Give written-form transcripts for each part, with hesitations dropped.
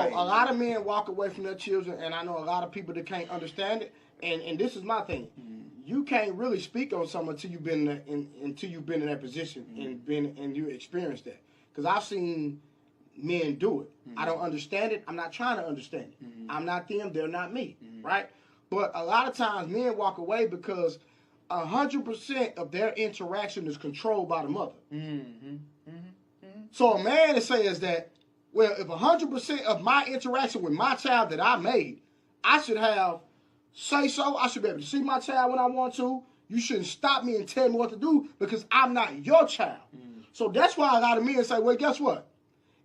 So a lot of men walk away from their children, and I know a lot of people that can't understand it. And this is my thing: you can't really speak on something until you've been until you've been in that position and you experienced that. Because I've seen men do it. I don't understand it. I'm not trying to understand it. I'm not them. They're not me. Right? But a lot of times men walk away because 100% of their interaction is controlled by the mother. So a man that says that, well, if 100% of my interaction with my child that I made, I should have say so. I should be able to see my child when I want to. You shouldn't stop me and tell me what to do because I'm not your child. So that's why a lot of men say, well, guess what?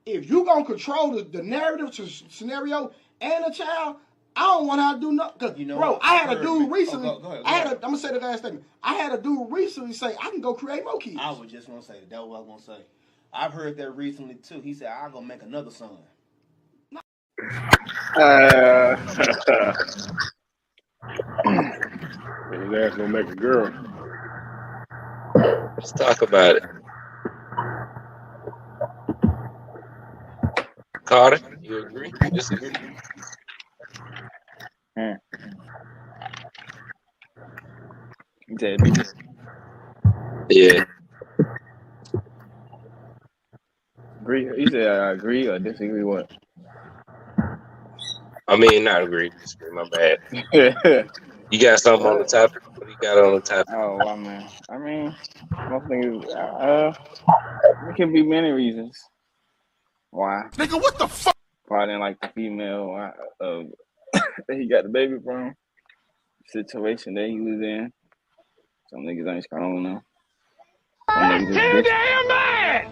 If you going to control the narrative scenario and the child, I don't want to do nothing. You know, bro, I had a dude recently. Go ahead. I'm going to say the last statement. I had a dude recently say, I can go create more kids. I was just going to say, that's what I was going to say. I've heard that recently, too. He said, I'm going to make another son. His ass gonna make a girl. Let's talk about it. Carter, you agree? You disagree? Yeah. Agree? You said agree or disagree? What? I mean, not agree, disagree. My bad. You got something on the topic? What do you got on the topic? Oh, I mean, most things. There can be many reasons why. Nigga, what the fuck? Why I didn't like the female that he got the baby from. Situation that he was in. Some niggas ain't strong enough. I'm too damn mad!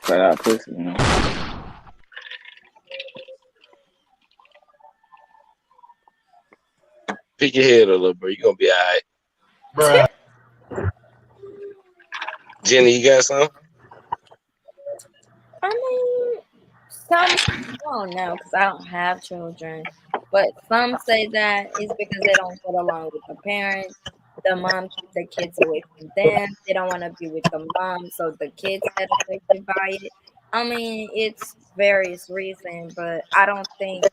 Flat out pussy, you know. Pick your head a little bit. You're gonna be all right. Bruh. Jenny, you got something? I mean, I don't know because I don't have children. But some say that it's because they don't get along with the parents. The mom keeps the kids away from them. They don't want to be with the mom, so the kids get affected by it. I mean, it's various reasons, but I don't think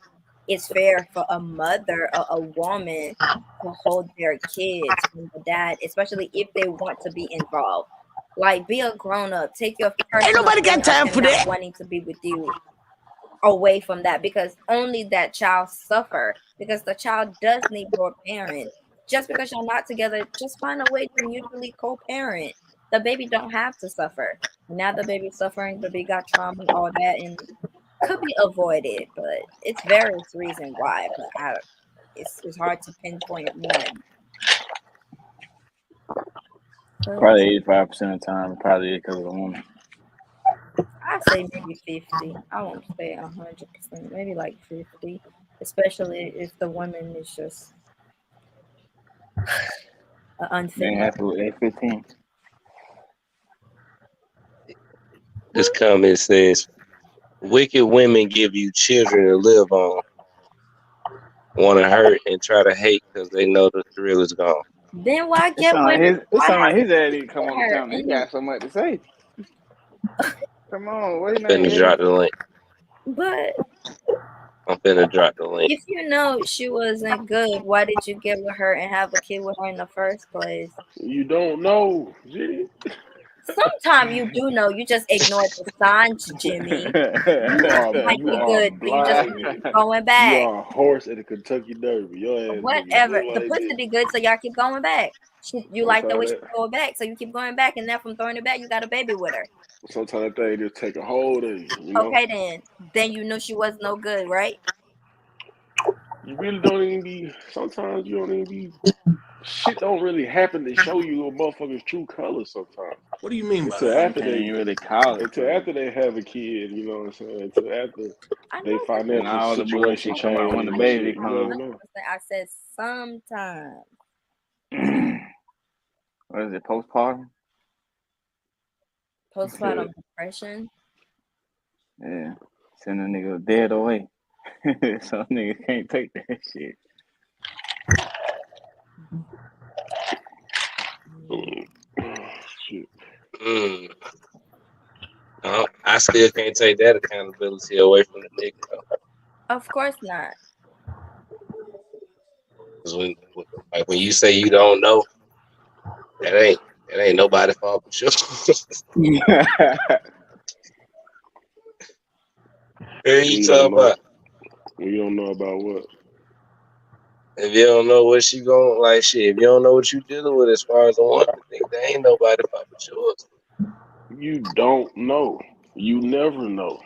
it's fair for a mother or a woman to hold their kids from the dad, especially if they want to be involved. Like, be a grown up. Take your personal. Ain't nobody got time for that. Wanting to be with you away from that, because only that child suffer, because the child does need your parent. Just because you're not together, just find a way to mutually co-parent. The baby don't have to suffer. Now the baby's suffering, the baby got trauma and all that, and could be avoided, but it's various reasons why. But it's hard to pinpoint one. Probably 85% of the time, probably because of the woman. I say maybe 50. I won't say 100%. Maybe like 50, especially if the woman is just unfit. Have to 15. This comment says, wicked women give you children to live on, want to hurt and try to hate because they know the thrill is gone. Then why get women? It sounds like his dad didn't come on the camera. He got so much to say. Come on, what I'm finna drop the link. But I'm finna drop the link. if you know she wasn't good, why did you get with her and have a kid with her in the first place? You don't know, Jimmy. Sometimes you do know. You just ignore the signs, Jimmy. Might be good, but you just keep going back. You are a horse at the Kentucky Derby. Your ass Whatever. The pussy be good, so y'all keep going back. You like the way she go back, so you keep going back, and now from throwing it back, you got a baby with her. Sometimes they just take a hold of you. You know? Okay, then you knew she was no good, right? You really don't even be. Sometimes you don't even be. Shit don't really happen to show you a motherfucker's true colors sometimes. What do you mean by Until that? after they really call it. Until after they have a kid, you know what I'm saying? Until after they financial situation change. When the baby comes. I said sometimes. What is it, postpartum? Postpartum depression? Yeah. Send a nigga dead away. Some niggas can't take that shit. Shit. I still can't take that accountability away from the nigga. Though. Of course not. 'Cause when you say you don't know, that ain't nobody's fault but yours. What you talking about? We don't know about what. If you don't know what she going like, shit. If you don't know what you dealing with as far as a woman, that ain't nobody's fault but yours. You don't know. You never know.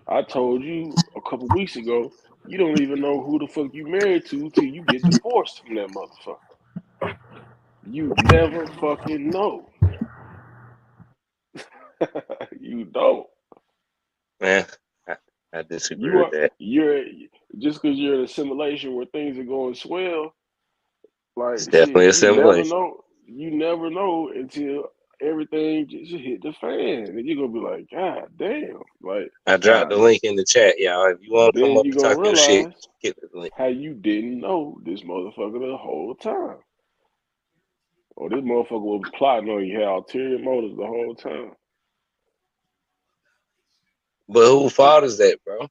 I told you a couple weeks ago, you don't even know who the fuck you married to till you get divorced from that motherfucker. You never fucking know. You don't. Man, I disagree with that. You're just because you're in a simulation where things are going swell. Like It's definitely a simulation. You never know until everything just hit the fan, and you're gonna be like, God damn! Like I dropped the link in the chat, y'all. If you want to come up and talk your shit, get the link. How you didn't know this motherfucker the whole time, or this motherfucker was plotting on you, had ulterior motives the whole time. But whose fault is that, bro?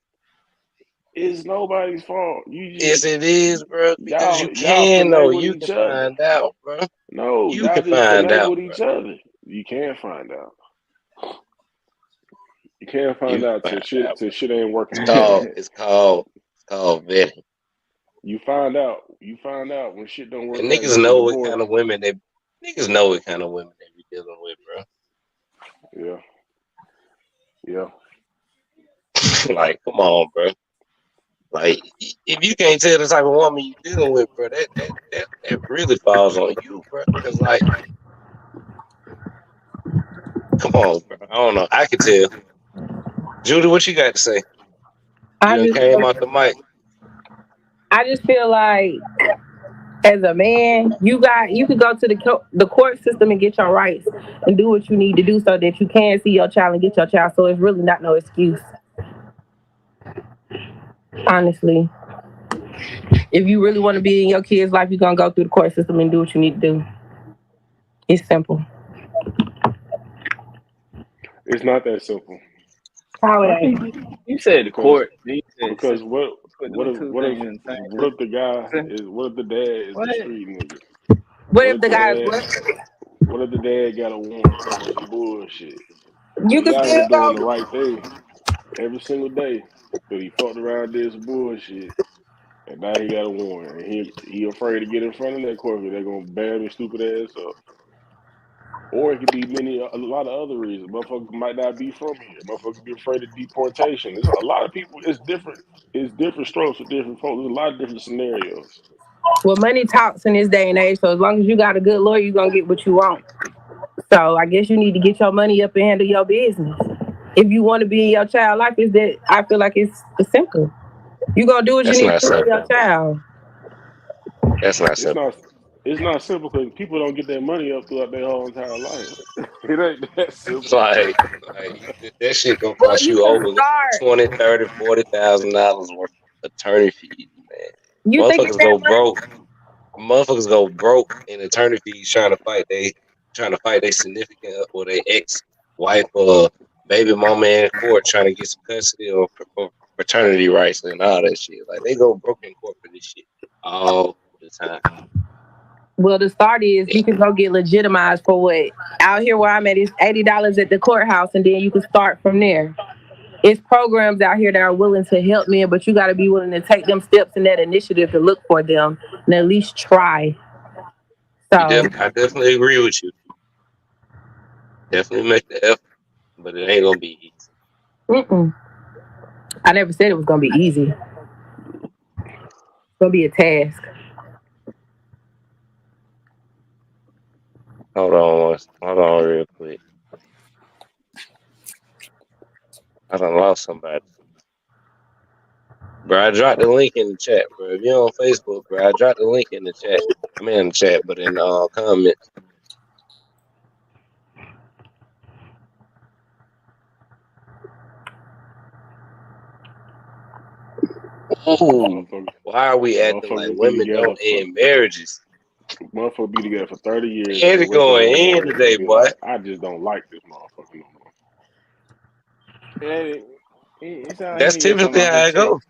It's nobody's fault. Yes, it is, bro. Because you can know. You can find out, bro. No, you can find out with each other. You can't find out. You can't find out till shit ain't working. It's called vetting. You find out when shit don't work. And niggas know what kind of women they be dealing with, bro. Yeah. Like, come on, bro. Like, if you can't tell the type of woman you dealing with, bro, that really falls on you, bro. Because, like, come on, bro. I don't know. I can tell. Judy, what you got to say? You came off the mic. I just feel like, as a man, you could go to the court system and get your rights and do what you need to do so that you can see your child and get your child. So it's really not no excuse. Honestly, if you really want to be in your kid's life, you're gonna go through the court system and do what you need to do. It's simple. It's not that simple. How it ain't? You said the court. Because what if the dad is the street nigga? What if the dad got a warrant for some bullshit? You can still go doing the right thing every single day, but he fucked around, did some bullshit, and now he got a warrant. And he afraid to get in front of that court because they're gonna ban his stupid ass up. Or it could be a lot of other reasons. Motherfuckers might not be from here. Motherfuckers be afraid of deportation. There's a lot of people. It's different strokes for different folks. There's a lot of different scenarios. Well, money talks in this day and age. So as long as you got a good lawyer, you're gonna get what you want. So I guess you need to get your money up and handle your business. If you want to be in your child's life, I feel like it's simple. You gonna do what you need to do for your child. That's not simple. It's not simple because people don't get their money up throughout their whole entire life. It ain't that simple. It's like that shit gonna cost you over $20,000, $30,000, $40,000 worth of attorney fees, man. Motherfuckers go broke in attorney fees trying to fight their significant or their ex-wife or baby mama in court trying to get some custody or paternity rights and all that shit. Like they go broke in court for this shit all the time. Well, the start is you can go get legitimized for what? Out here where I'm at, it's $80 at the courthouse, and then you can start from there. It's programs out here that are willing to help men, but you got to be willing to take them steps in that initiative to look for them and at least try. So I definitely agree with you. Definitely make the effort, but it ain't gonna be easy. I never said it was gonna be easy. It's gonna be a task. Hold on real quick. I done lost somebody. Bro, I dropped the link in the chat, bro. If you're on Facebook, bro, I dropped the link in the chat. I mean in the chat, but in comments. Ooh, why are we acting like women don't end marriages? Motherfucker be together for 30 years. Yeah, it's going in today, boy. I just don't like this motherfucker no more. It sound like That's he get something typically off how his it go. chest.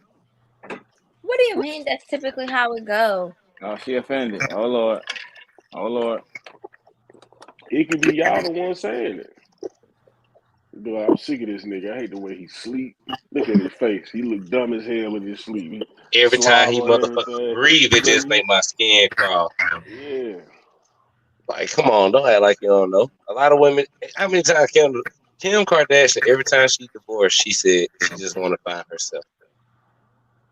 What do you mean? That's typically how it go. Oh, she offended. Oh Lord. Oh Lord. It could be y'all the one saying it. Be like, I'm sick of this nigga. I hate the way he sleep. Look at his face. He look dumb as hell in his sleep. He Every time slob he on motherfucking everything. breathe, it just But make my skin crawl. yeah, Like, come on, don't act like you don't know. A lot of women. How many times Kim Kardashian? Every time she divorced, she said she just want to find herself.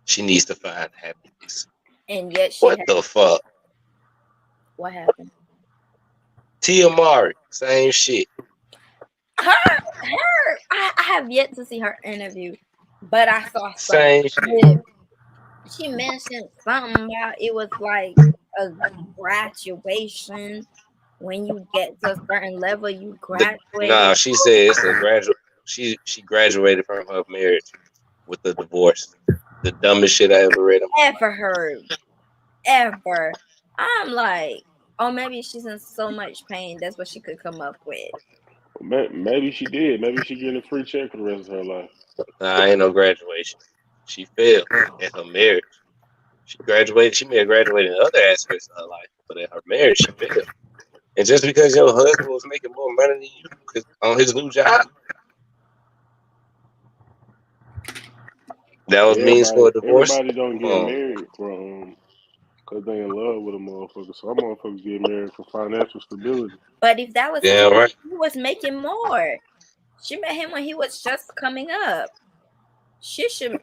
She needs to find happiness. And yet she What had, the fuck? what happened? Tia Mowry, same shit. I have yet to see her interview, but I saw Same something. shit. She mentioned something about it was like a graduation. When you get to a certain level, you graduate. Nah, she said it's a graduate. She graduated from her marriage with the divorce. The dumbest shit I ever read. Ever heard. Ever. I'm like, oh, maybe she's in so much pain. That's what she could come up with. maybe she did. Maybe she getting a free check for the rest of her life. Nah, ain't no graduation. She failed at her marriage. She graduated. She may have graduated in other aspects of her life, but at her marriage, she failed. And just because your husband was making more money than you on his new job, that was means for a divorce. Everybody don't get married from because they in love with a motherfucker. Some motherfuckers get married for financial stability. But if that was Yeah, him, right. he was making more. She met him when he was just coming up. She should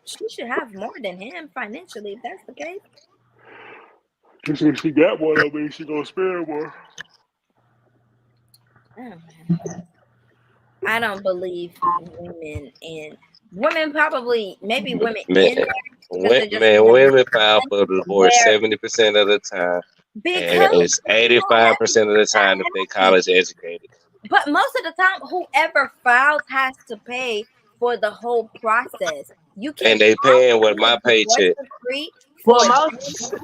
have more than him financially, if that's the case. If she got one, I mean, she gonna spare more. I don't believe women, and women probably, maybe women Man, women file for divorce 70% of the time, and it's 85% of the time if they college educated. But most of the time, whoever files has to pay for the whole process. You can, and they paying with my paycheck. Well, most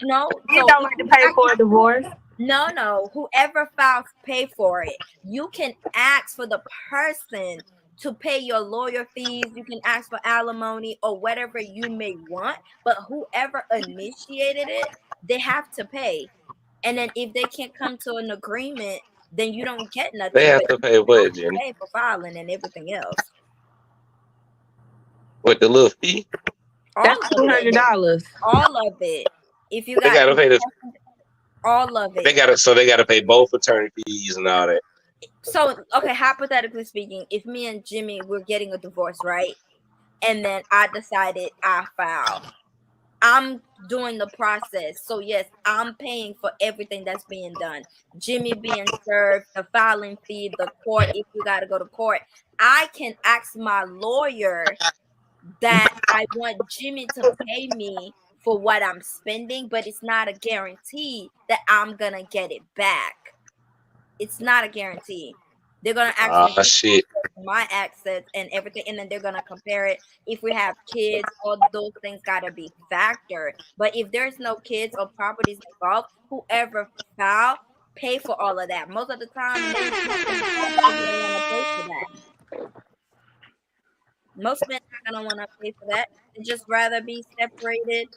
no, you don't like to pay for a divorce. No. Whoever files pay for it. You can ask for the person to pay your lawyer fees. You can ask for alimony or whatever you may want. But whoever initiated it, they have to pay. And then if they can't come to an agreement, then you don't get nothing. They have to pay what, Jenny? Pay for filing and everything else. What, the little fee? That's $200. All of it. If you they gotta pay this. All of it. They gotta pay both attorney fees and all that. So, okay, hypothetically speaking, if me and Jimmy were getting a divorce, right? And then I decided I filed. I'm doing the process. So, yes, I'm paying for everything that's being done. Jimmy being served, the filing fee, the court, if you got to go to court. I can ask my lawyer that I want Jimmy to pay me for what I'm spending, but it's not a guarantee that I'm going to get it back. It's not a guarantee. They're going to actually my access and everything, and then they're going to compare it. If we have kids, all those things got to be factored. But if there's no kids or properties involved, whoever filed, pay for all of that. Most of the time, they don't want to pay for that. Most men are going to want to pay for that. They just rather be separated,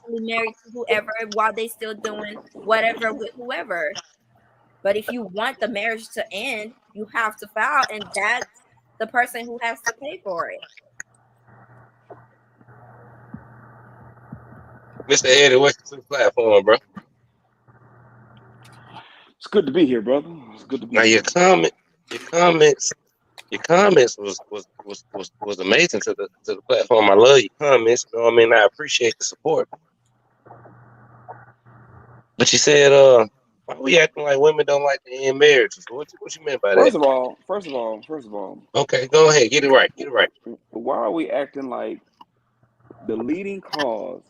be married to whoever while they still doing whatever with whoever. But if you want the marriage to end, you have to file, and that's the person who has to pay for it. Mr. Eddie, welcome to the platform, bro. It's good to be here, brother. It's good to be now, here. Your comments was amazing to the platform. I love your comments. You know what I mean? I appreciate the support. But you said, why we acting like women don't like to end marriages? What you meant by that? First of all. Okay, go ahead. Get it right. Why are we acting like the leading cause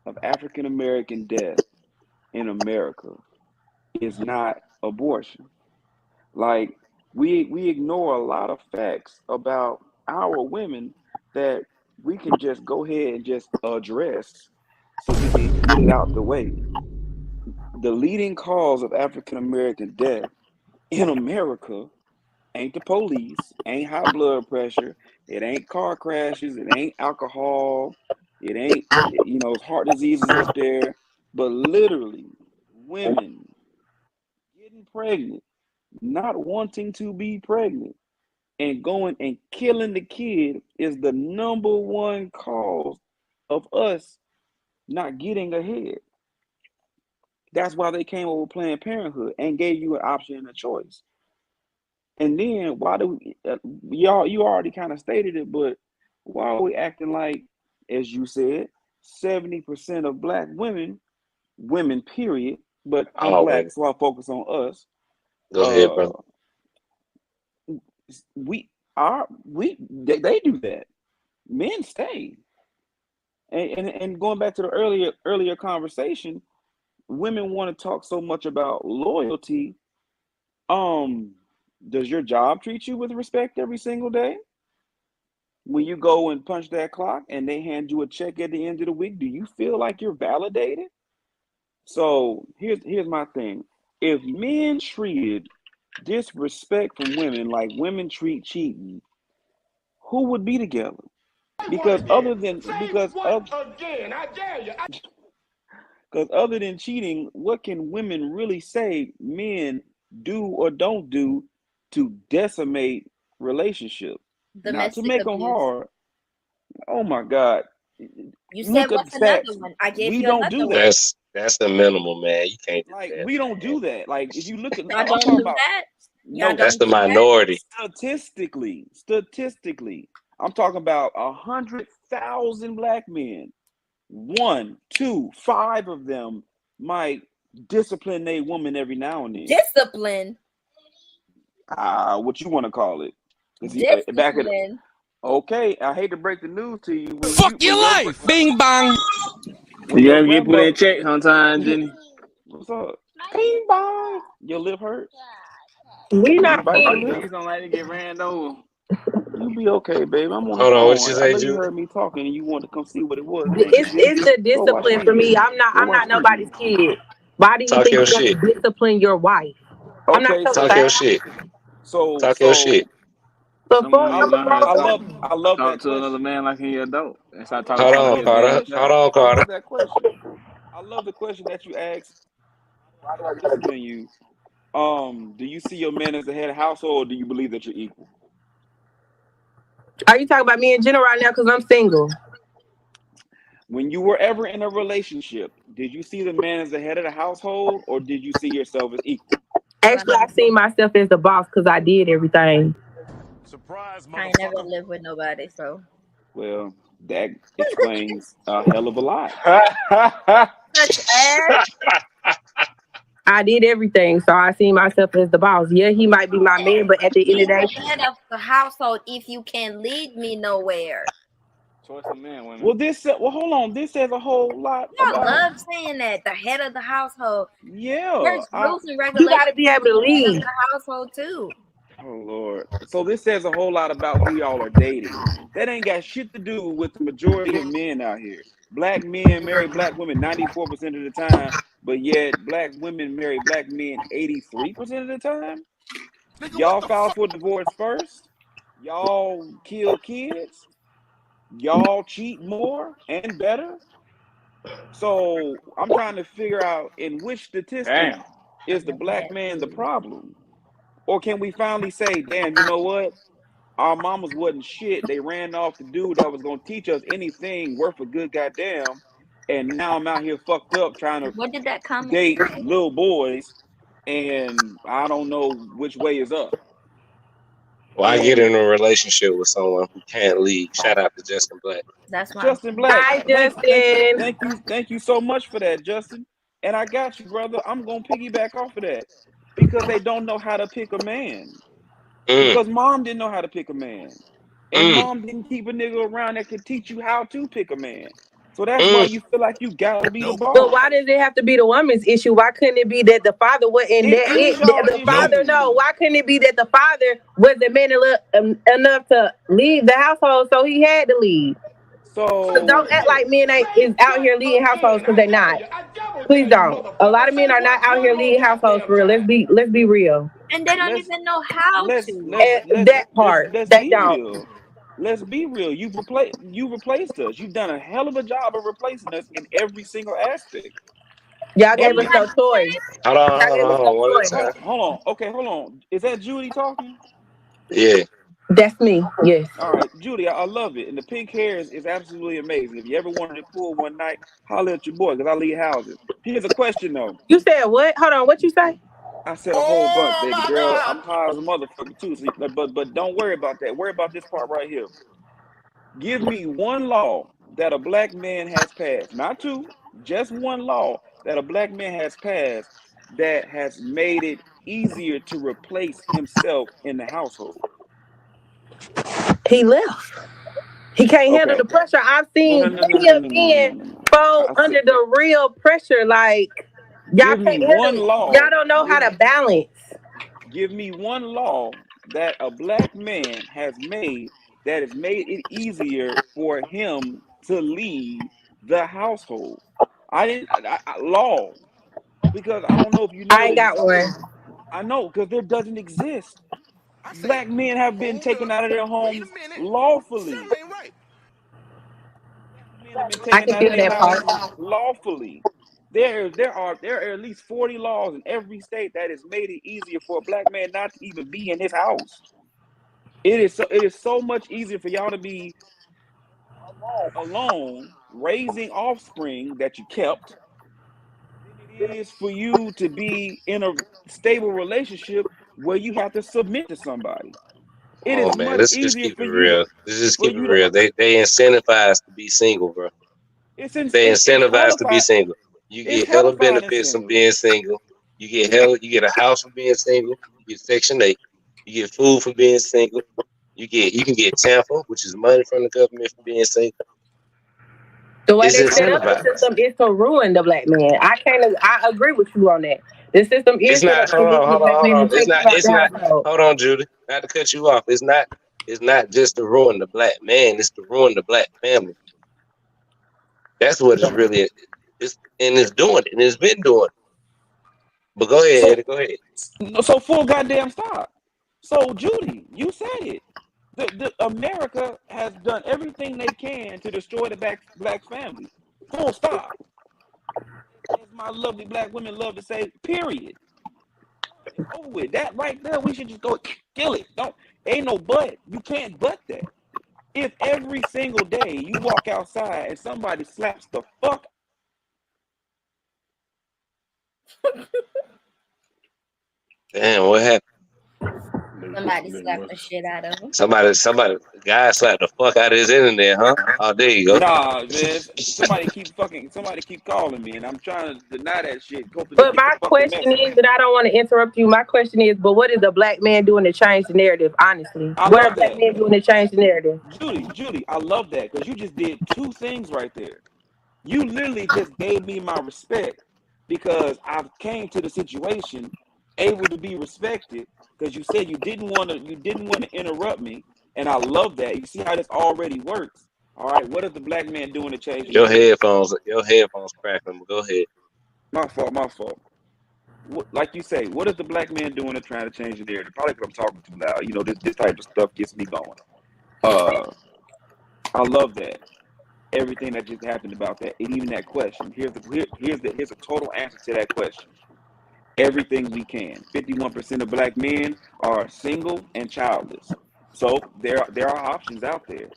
of African American death in America is not abortion? Like we ignore a lot of facts about our women that we can just go ahead and just address so we can get it out the way. The leading cause of African American death in America ain't the police, ain't high blood pressure, it ain't car crashes, it ain't alcohol, it ain't, heart diseases up there, but literally women getting pregnant, not wanting to be pregnant, and going and killing the kid is the number one cause of us not getting ahead. That's why they came over with Planned Parenthood and gave you an option and a choice. And then why do you already kind of stated it, but why are we acting like, as you said, 70% of black women period, but I'm Oh, black, man. so I focus on us. Go ahead, brother. They do that. Men stay. And going back to the earlier conversation, women want to talk so much about loyalty. Does your job treat you with respect every single day? When you go and punch that clock and they hand you a check at the end of the week, do you feel like you're validated? So here's my thing. If men treated disrespect from women like women treat cheating, who would be together? Because other than cheating, what can women really say men do or don't do to decimate relationships? Not to Domestic make them abuse. hard. Oh my God! You Look said up what's the stats. another one? I gave We you don't another do one. that. That's the minimum, man. You can't do Like that. we don't do that. Like if you look at, Y'all I'm don't talking do about that? Y'all no. That's don't the do that? minority. Statistically, I'm talking about 100,000 black men. 1, 2, 5 of them might discipline a woman every now and then. Discipline. What you want to call it? Discipline. Okay, I hate to break the news to you. Fuck your life. Bing bong. When You your ever get put in grandmother, check sometimes, Jenny? what's up? Bing bong. Your lip hurts. We You not bite your big. lip. Please don't like to get ran over. You be okay, babe. I'm on the Hold on, what phone. you I say, know you Julie? heard me talking and you wanted to come see what it was. It's the Go watch discipline for me. TV. I'm Go watch not nobody's TV. kid. Why do you Talk think your you're shit. gonna discipline your wife? I'm not Okay, your Talk so your child. shit. so Talk your shit. The Someone fuck? need to learn how to I love talk that to another question. man like he adult and start talking Hold to him I like on, he love a that man Carter. question. child. Hold on, I Carter. love that question. I love the question that you asked. How do I discipline you? Do you see your man as the head of household, or do you believe that you're equal? Are you talking about me in general right now? Because I'm single. When you were ever in a relationship, did you see the man as the head of the household, or did you see yourself as equal? Actually, I see myself as the boss because I did everything. Surprise, I ain't never motherfucker. lived with nobody, so. Well, that explains a hell of a lot. Such as I did everything, so I see myself as the boss. Yeah, he might be my man, but at the end of the day, the head of the household if you can't lead me nowhere. Choice of man, women. Well, hold on. This says a whole lot I about. love saying that the head of the household. Yeah. There's rules and you regulations. got to be able to for the head of lead. the household too. Oh Lord. So this says a whole lot about who y'all are dating. That ain't got shit to do with the majority of men out here. Black men marry black women 94% of the time, but yet black women marry black men 83% of the time. Y'all file for divorce first. Y'all kill kids. Y'all cheat more and better. So I'm trying to figure out in which statistic Damn. is the black man the problem? Or can we finally say, damn, you know what? Our mamas wasn't shit. They ran off the dude that was gonna teach us anything worth a good goddamn. And now I'm out here fucked up trying to What did that comment date say? little boys, and I don't know which way is up. Why get in a relationship with someone who can't lead? Shout out to Justin Black. That's why Justin Black. Hi, Justin. Thank you so much for that, Justin. And I got you, brother. I'm gonna piggyback off of that because they don't know how to pick a man. Because mom didn't know how to pick a man, and mom didn't keep a nigga around that could teach you how to pick a man. So that's why you feel like you gotta be the boss. But why does it have to be the woman's issue? Why couldn't it be that the father wasn't It is y'all issue. father? No, why couldn't it be that the father wasn't man enough to lead the household, so he had to lead? So don't act like men is out here leading households because they're not. Please don't. A lot of men are not out here leading households for real. Let's be real. And they don't let's even know how let's to. And that part, let's they be don't. real. Let's be real. You replaced us. You've done a hell of a job of replacing us in every single aspect. Y'all What gave was us Every I no choice. saying? Hold on, Y'all hold gave on, us hold no on. One at choice. a time. hold on. Okay, hold on. Is that Judy talking? Yeah. That's me. Yes. All right, Judy, I love it. And the pink hair is absolutely amazing. If you ever wanted to pull one night, holler at your boy because I leave houses. Here's a question though. You said what? Hold on. What you say? I said a whole bunch, Oh baby my girl. God. I'm high as a motherfucker too. So, but don't worry about that. Worry about this part right here. Give me one law that a black man has passed, not two, just one law that a black man has passed that has made it easier to replace himself in the household. He left. He can't handle Okay. the pressure. I've No, seen no, no, no, plenty no, of no, no, no, men no, no, no. fold I said, under the real pressure. Like y'all give me can't handle one it. Y'all law. don't know how Give to balance. give me one law that a black man has made that has made it easier for him to leave the household. Laws, because I don't know if you I ain't noticed. got one. I know because there doesn't exist. I say, Black men have been hold taken up. out of their Wait a homes minute. lawfully. Something ain't right. Black men have been I taken can out of feel their that part. houses lawfully. There are at least 40 laws in every state that has made it easier for a black man not to even be in his house. It is so much easier for y'all to be alone, raising offspring that you kept, than it is for you to be in a stable relationship where you have to submit to somebody. It Oh is man, much let's just easier keep it real. Let's just for keep it you to real. They incentivized to be single, bro. They it's incentivized to be single. You it's get hella hella fine and benefits from single. being single. You get a house for being single. You get Section 8. You get food for being single. You can get Tampa, which is money from the government for being single. The way It's they set up the incentivized. system is to ruin the black man. I agree with you on that. The system It's is set not. up to Hold on, ruin the hold on, black hold man on. and take you out It's the not. household. Hold on, Judy. Not to cut you off. It's not. It's not just to ruin the black man. It's to ruin the black family. That's what it's really. It's doing it, and it's been doing it. But go ahead, So Eddie. Go ahead. so full goddamn stop. So Judy, you said it. The America has done everything they can to destroy the black family. Full stop. As my lovely black women love to say, period. It's over with. That right there, we should just go kill it. Don't ain't no but. You can't but that. If every single day you walk outside and somebody slaps the fuck, Damn, what happened? Somebody slapped the shit out of him. Somebody, guy slapped the fuck out of his internet, huh? Oh, there you go. nah, man, somebody keep calling me, and I'm trying to deny that shit. Go But delete the my fucking question message. is that I don't want to interrupt you. My question is, but what is a black man doing to change the narrative? Honestly, I what are love black that, men doing to change the narrative? Judy. I love that because you just did two things right there. You literally just gave me my respect because I came to the situation able to be respected because you said you didn't want to interrupt me, and I love that. You see how this already works. All right, what is the black man doing to change the narrative? Your headphones cracking. But go ahead. My fault. Like you say, what is the black man doing to try to change the narrative? Probably because I'm talking too loud. You know, this type of stuff gets me going. I love that. Everything that just happened about that, and even that question. Here's a total answer to that question. Everything we can. 51% of black men are single and childless. So there are options out there.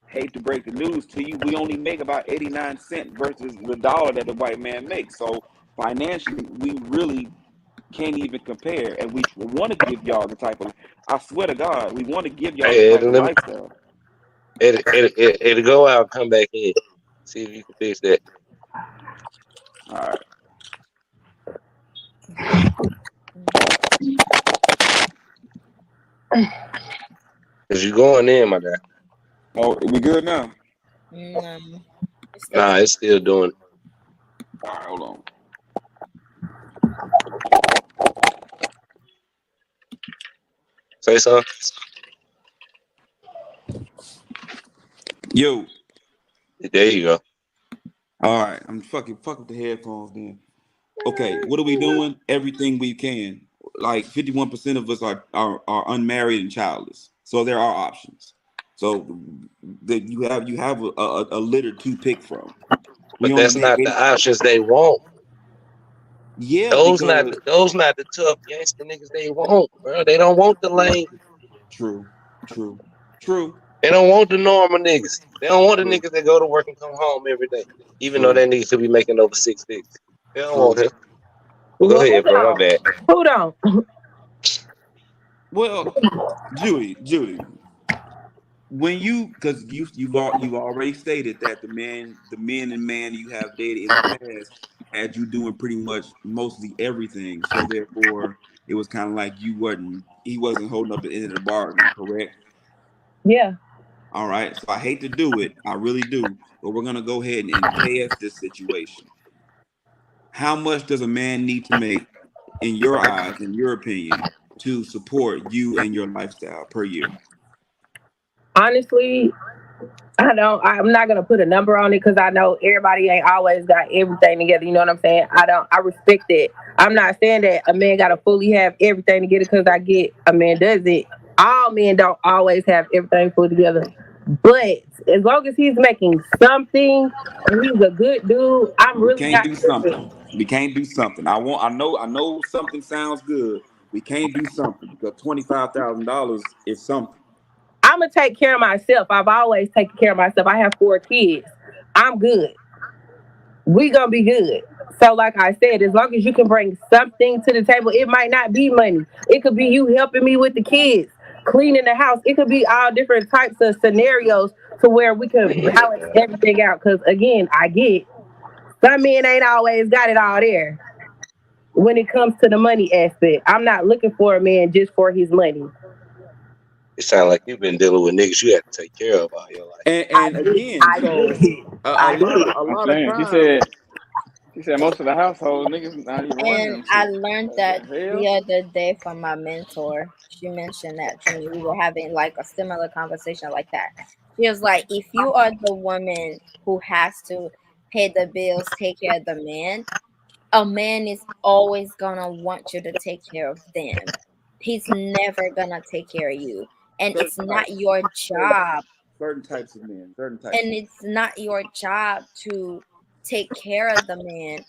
Hate to break the news to you, we only make about 89 cents versus the dollar that the white man makes. So financially, we really can't even compare. And we want to give y'all the type of, I swear to God, we want to give y'all the Hey, type of lifestyle. Eddie, go out, come back in. See if you can fix that. All right. Cause you going in, my guy. Oh, we good now? No. Nah, it's still doing it. All right, hold on. Say something. Yo. There you go. All right, I'm fuck with the headphones then. Okay, what are we doing? Everything we can. like 51% of us are unmarried and childless. So there are options. So that you have a litter to pick from. We But only that's make not the it. options they want. Yeah, Those not because those not the tough gangster niggas they want, bro. They don't want the lame. true. They don't want the normal niggas. They don't want the True. niggas that go to work and come home every day, even though True. that nigga could be making over 6 figures. They don't want True. him. Well, go Well, ahead, bro. My bad. who don't? Well, Judy, when because you've already stated that the men and man you have dated in the past had you doing pretty much mostly everything. So therefore, it was kind of like he wasn't holding up the end of the bargain, correct? Yeah. All right. So I hate to do it, I really do, but we're gonna go ahead and test this situation. How much does a man need to make, in your eyes, in your opinion, to support you and your lifestyle per year? Honestly, I'm not gonna put a number on it because I know everybody ain't always got everything together. You know what I'm saying? I respect it. I'm not saying that a man gotta fully have everything together because I get a man does it. All men don't always have everything put together. But as long as he's making something and he's a good dude, I'm We really can't not do tripping. something. We can't do something. I know something sounds good. We can't do something because $25,000 is something. I'm gonna take care of myself. I've always taken care of myself. I have 4 kids. I'm good. We gonna be good. So, like I said, as long as you can bring something to the table, it might not be money. It could be you helping me with the kids, cleaning the house. It could be all different types of scenarios to where we can balance everything out. Because again, I get some men ain't always got it all there when it comes to the money aspect. I'm not looking for a man just for his money. It sounds like you've been dealing with niggas you have to take care of all your life. And again, I so get it. a I lot get of it. a I'm lot of saying, times, she said most of the household niggas not even running And them I shit. learned What that the hell? the other day from my mentor. She mentioned that to me. We were having like a similar conversation like that. She was like, if you are the woman who has to pay the bills, take care of the man, a man is always gonna want you to take care of them. He's never gonna take care of you. And it's certain not types, your job certain types of men, certain types and of men. it's not your job to take care of the man